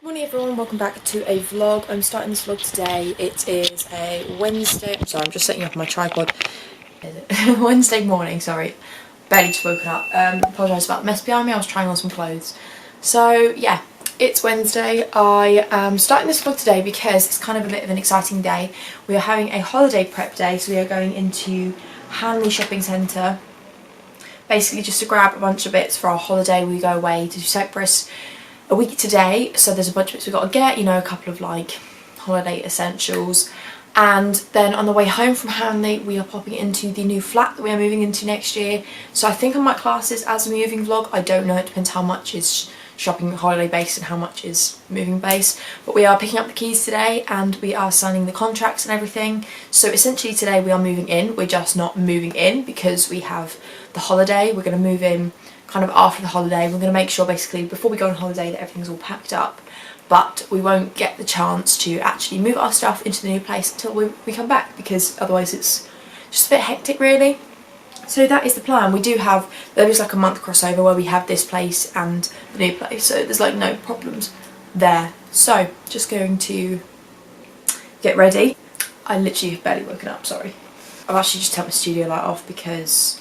Morning everyone, welcome back to a vlog. I'm starting this vlog today. It is a Wednesday, I'm sorry, I'm just setting up my tripod. Wednesday morning, sorry, barely just woken up. Apologise about the mess behind me, I was trying on some clothes. So yeah, it's Wednesday. I am starting this vlog today because it's kind of a bit of an exciting day. We are having a holiday prep day, so we are going into Hanley Shopping Centre, basically just to grab a bunch of bits for our holiday. We go away to Cyprus a week today, so there's a bunch of bits we've got to get, you know, a couple of like holiday essentials, and then on the way home from Hanley we are popping into the new flat that we are moving into next year. So I think I might class this as a moving vlog. I don't know, it depends how much is shopping holiday based and how much is moving based, but we are picking up the keys today and we are signing the contracts and everything. So essentially today we are moving in. We're just not moving in because we have the holiday. We're going to move in kind of after the holiday. We're going to make sure basically before we go on holiday that everything's all packed up, but we won't get the chance to actually move our stuff into the new place until we come back, because otherwise it's just a bit hectic really. So that is the plan. There is like a month crossover where we have this place and the new place, so there's like no problems there. So just going to get ready. I literally have barely woken up, sorry. I've actually just turned my studio light off because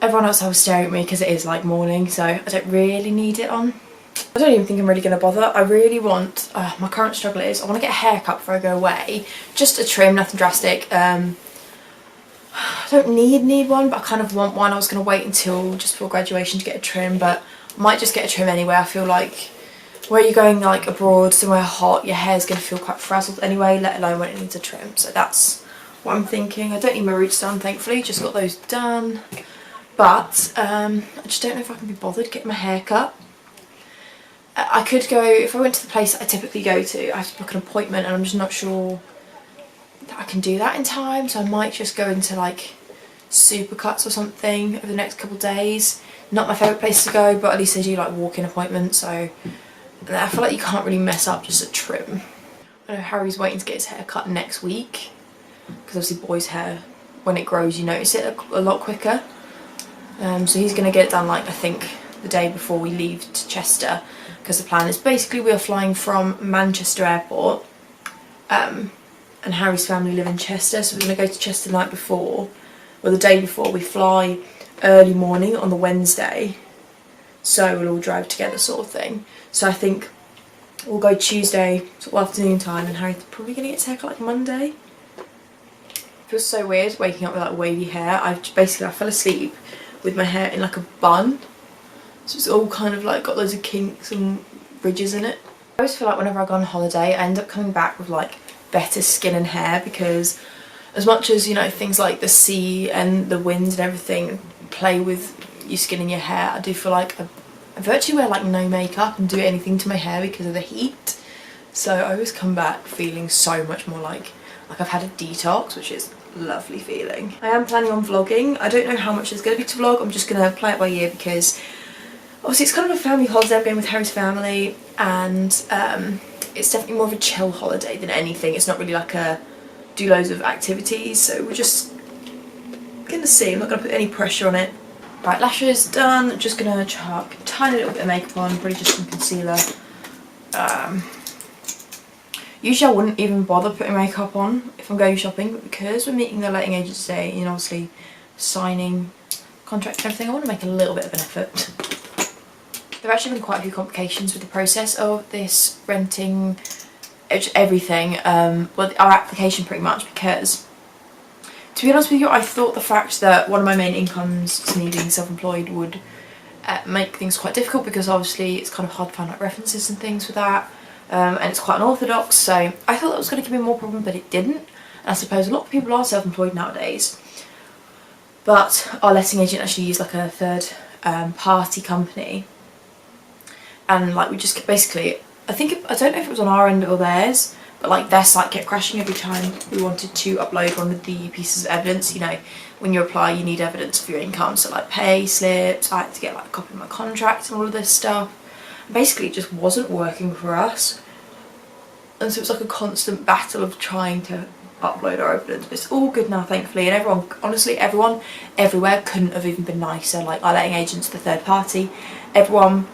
everyone else was staring at me because it is like morning, so I don't really need it on. I don't even think I'm really going to bother. I really want, my current struggle is I want to get a haircut before I go away. Just a trim, nothing drastic. I don't need one, but I kind of want one. I was going to wait until just before graduation to get a trim, but I might just get a trim anyway. I feel like where you're going like abroad, somewhere hot, your hair's going to feel quite frazzled anyway, let alone when it needs a trim. So that's what I'm thinking. I don't need my roots done, thankfully, just got those done. But I just don't know if I can be bothered getting my hair cut. I could go, if I went to the place I typically go to, I have to book an appointment and I'm just not sure that I can do that in time, so I might just go into like Supercuts or something over the next couple of days. Not my favourite place to go, but at least they do like walk-in appointments, so I feel like you can't really mess up just a trim. I know Harry's waiting to get his hair cut next week, because obviously boys' hair, when it grows you notice it a lot quicker. So he's going to get it done like I think the day before we leave to Chester, because the plan is basically we are flying from Manchester Airport, and Harry's family live in Chester, so we're going to go to Chester the night before, or the day before. We fly early morning on the Wednesday, so we'll all drive together sort of thing. So I think we'll go Tuesday sort of afternoon time, and Harry's probably going to get his haircut like Monday. It feels so weird waking up with like wavy hair. I fell asleep with my hair in like a bun, so it's all kind of like got loads of kinks and ridges in it. I always feel like whenever I go on holiday I end up coming back with like better skin and hair, because as much as, you know, things like the sea and the winds and everything play with your skin and your hair, I do feel like I virtually wear like no makeup and do anything to my hair because of the heat. So I always come back feeling so much more like I've had a detox, which is lovely feeling. I am planning on vlogging. I don't know how much there's going to be to vlog. I'm just going to play it by ear, because obviously it's kind of a family holiday. I'm going with Harry's family, and it's definitely more of a chill holiday than anything. It's not really like a do loads of activities, so we're just going to see. I'm not going to put any pressure on it. Right, lashes done. I'm just going to chuck a tiny little bit of makeup on, probably just some concealer. Usually I wouldn't even bother putting makeup on if I'm going shopping, but because we're meeting the letting agent today and obviously signing contracts and everything, I want to make a little bit of an effort. There have actually been quite a few complications with the process of this renting everything, well, our application pretty much, because to be honest with you, I thought the fact that one of my main incomes is me being self-employed would make things quite difficult, because obviously it's kind of hard to find like references and things for that. And it's quite unorthodox, so I thought that was going to give me more problem, but it didn't. And I suppose a lot of people are self-employed nowadays, but our letting agent actually used like a third party company, and like we just basically, I don't know if it was on our end or theirs, but like their site kept crashing every time we wanted to upload one of the pieces of evidence. You know, when you apply you need evidence of your income, so like pay slips, I had to get like a copy of my contract and all of this stuff. Basically it just wasn't working for us, and so it was like a constant battle of trying to upload our evidence, but it's all good now thankfully, and everyone, honestly everyone everywhere couldn't have even been nicer. Like our letting agents, the third party, everyone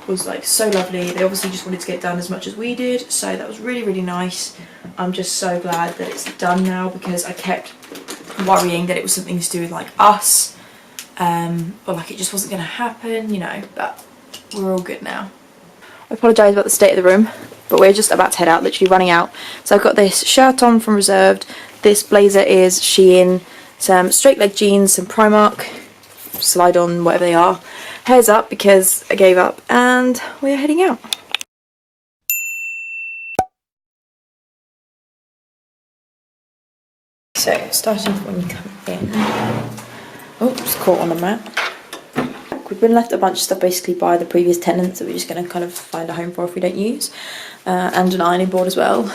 was like so lovely. They obviously just wanted to get done as much as we did, so that was really, really nice. I'm just so glad that it's done now, because I kept worrying that it was something to do with like us, or like it just wasn't going to happen, you know, but we're all good now. I apologise about the state of the room, but we're just about to head out, literally running out. So I've got this shirt on from Reserved, this blazer is Shein, some straight leg jeans, some Primark, slide on, whatever they are, hair's up because I gave up, and we're heading out. So starting when you come in, oh, just caught on the mat. We've been left a bunch of stuff basically by the previous tenants that we're just going to kind of find a home for if we don't use, and an ironing board as well.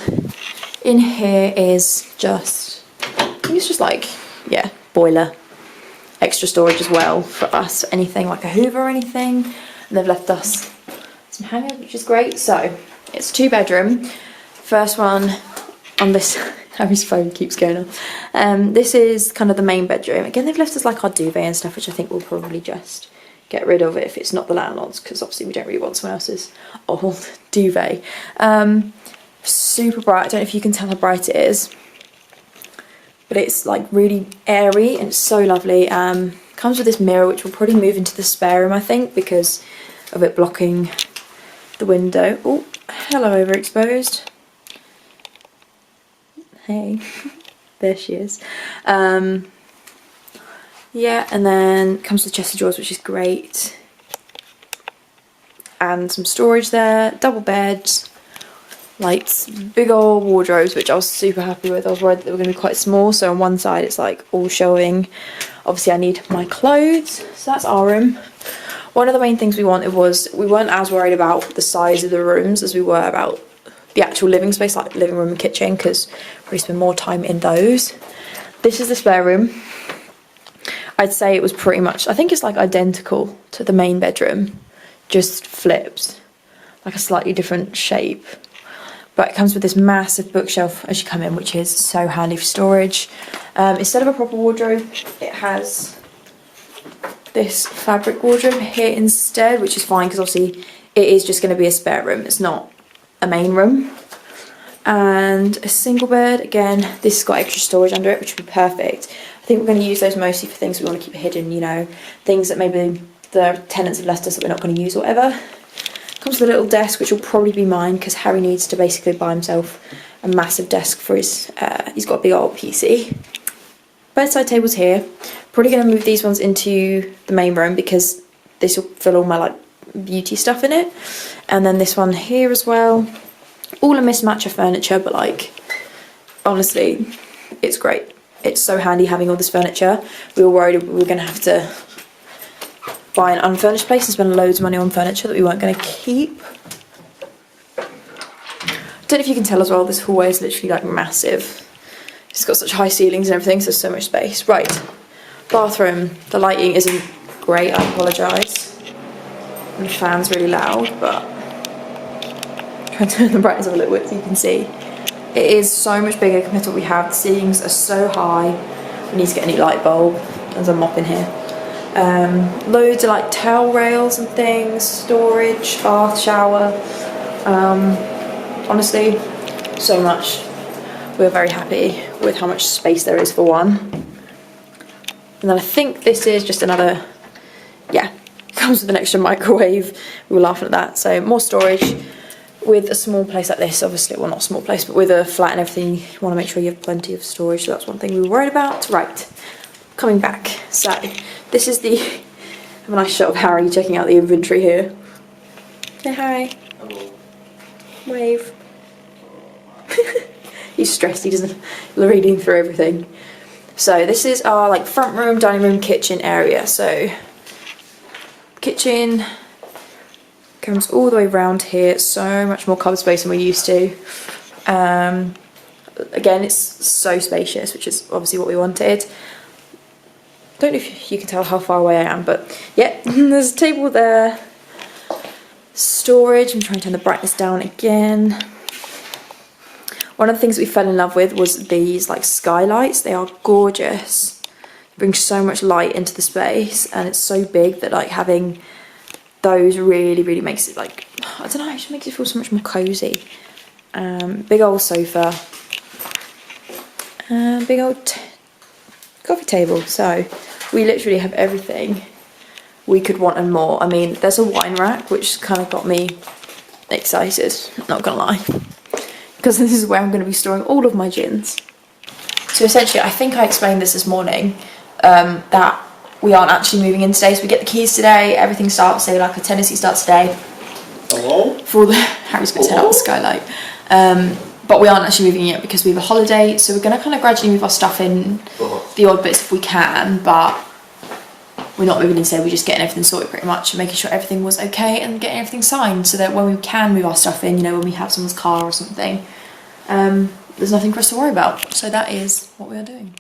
In here is just, I think it's just like, yeah, boiler, extra storage as well for us, anything like a hoover or anything, and they've left us some hangers, which is great. So it's a 2-bedroom, first one on this. Harry's phone keeps going on. This is kind of the main bedroom. Again, they've left us like our duvet and stuff, which I think we'll probably just get rid of it if it's not the landlord's, because obviously we don't really want someone else's old duvet. Super bright. I don't know if you can tell how bright it is, but it's like really airy and it's so lovely. Comes with this mirror, which will probably move into the spare room, I think, because of it blocking the window. Oh, hello, overexposed. Hey, there she is. Yeah, and then comes with chest of drawers, which is great, and some storage there, double beds, lights, big old wardrobes, which I was super happy with. I was worried that they were going to be quite small, so on one side it's like all showing. Obviously I need my clothes, so that's our room. One of the main things we wanted was, we weren't as worried about the size of the rooms as we were about the actual living space, like living room and kitchen, because we spend more time in those. This is the spare room. I'd say it was pretty much, I think it's like identical to the main bedroom, just flipped, like a slightly different shape. But it comes with this massive bookshelf as you come in, which is so handy for storage. Instead of a proper wardrobe, it has this fabric wardrobe here instead, which is fine because obviously it is just going to be a spare room. It's not a main room. And a single bed. Again, this has got extra storage under it, which would be perfect. I think we're going to use those mostly for things we want to keep hidden, you know, things that maybe the tenants have left us that we're not going to use or whatever. Comes with a little desk, which will probably be mine because Harry needs to basically buy himself a massive desk for his, he's got a big old PC. Bedside tables here. Probably going to move these ones into the main room because this will fill all my like beauty stuff in it. And then this one here as well. All a mismatch of furniture, but like, honestly, it's great. It's so handy having all this furniture. We were worried we were going to have to buy an unfurnished place and spend loads of money on furniture that we weren't going to keep. I don't know if you can tell as well, this hallway is literally like massive. It's got such high ceilings and everything, so there's so much space. Right, bathroom. The lighting isn't great, I apologise. And the fan's really loud, but try and turn the brightness up a little bit so you can see. It is so much bigger compared to what we have. The ceilings are so high. We need to get a new light bulb. There's a mop in here. Loads of like towel rails and things, storage, bath, shower. Honestly, so much. We're very happy with how much space there is for one. And then I think this is just another, yeah, comes with an extra microwave. We were laughing at that. So more storage. With a small place like this, obviously, well, not a small place, but with a flat and everything, you want to make sure you have plenty of storage. So that's one thing we were worried about. Right, coming back. So this is the, I have a nice shot of Harry checking out the inventory here. Say hi. Hello. Wave. He's stressed, he doesn't, reading through everything. So this is our like front room, dining room, kitchen area. So kitchen comes all the way around here. So much more cupboard space than we're used to. Again, it's so spacious, which is obviously what we wanted. Don't know if you can tell how far away I am, but yeah, there's a table there. Storage, I'm trying to turn the brightness down again. One of the things that we fell in love with was these like skylights. They are gorgeous. Bring so much light into the space, and it's so big that like having those really makes it like, I don't know, it just makes it feel so much more cozy. Big old sofa, big old coffee table. So we literally have everything we could want and more. I mean, there's a wine rack, which kind of got me excited, not gonna lie, because this is where I'm going to be storing all of my gins. So essentially, I think I explained this morning, that we aren't actually moving in today. So we get the keys today, everything starts today, like a tenancy starts today. Hello? For the Harry's going to head out the skylight. But we aren't actually moving yet because we have a holiday, so we're going to kind of gradually move our stuff in, the odd bits if we can, but we're not moving in today. We're just getting everything sorted pretty much and making sure everything was okay and getting everything signed so that when we can move our stuff in, you know, when we have someone's car or something, there's nothing for us to worry about. So that is what we are doing.